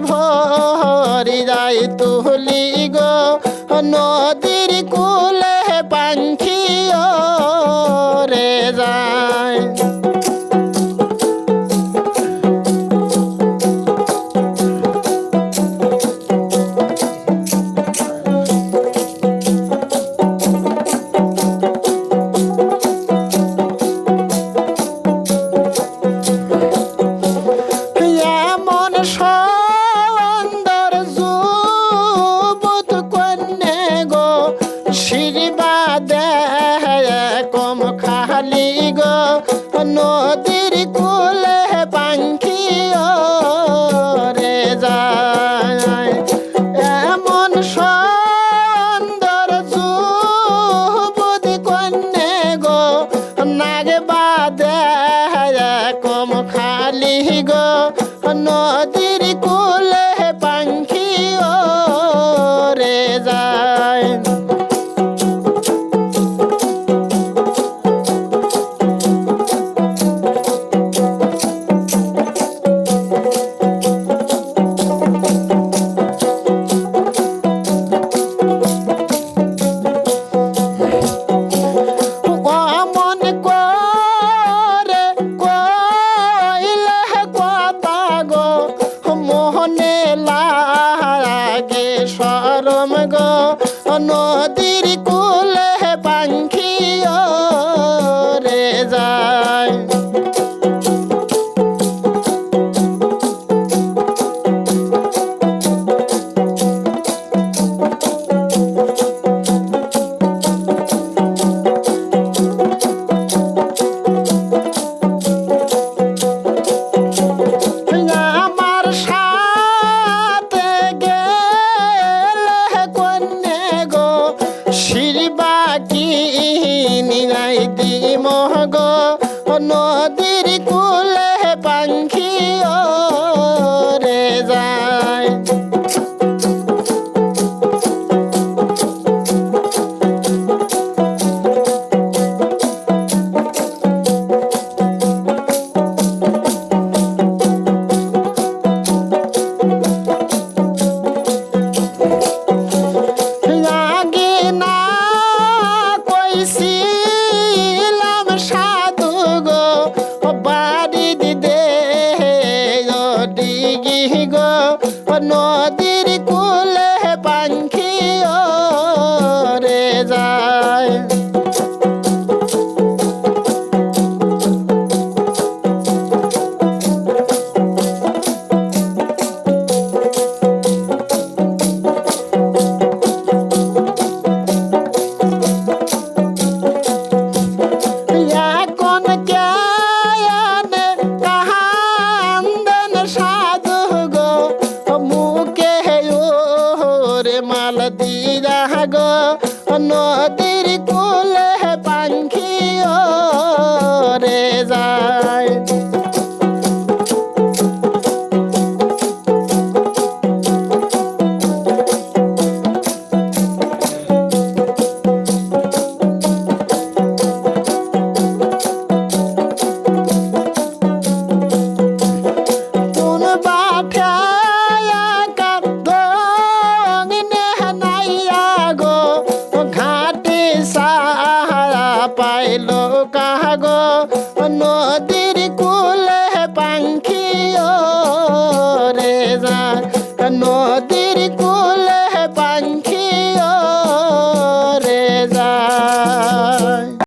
ভরি যায় তুলি গো নদীর কূলে পাখি রে যায়। নদীর কূলে পাখি রে যায় এমন সুন্দর যুবত কন্যে গো নাগ বাদে কম খালি গো নদীর কূলে পাখি রে যায়। শরম গো নদীর কূলে পাখি রে যায়। নদীর কূলে পাখি রে যায়। আগে না কইছিলাম সাধু গো বাড়ি দিদে ডিগি গো নদীর কূলে পাখি রে যায়। মাল দিরা গো নদীর কূলে পাখি রে যায়। পাইলো কাগো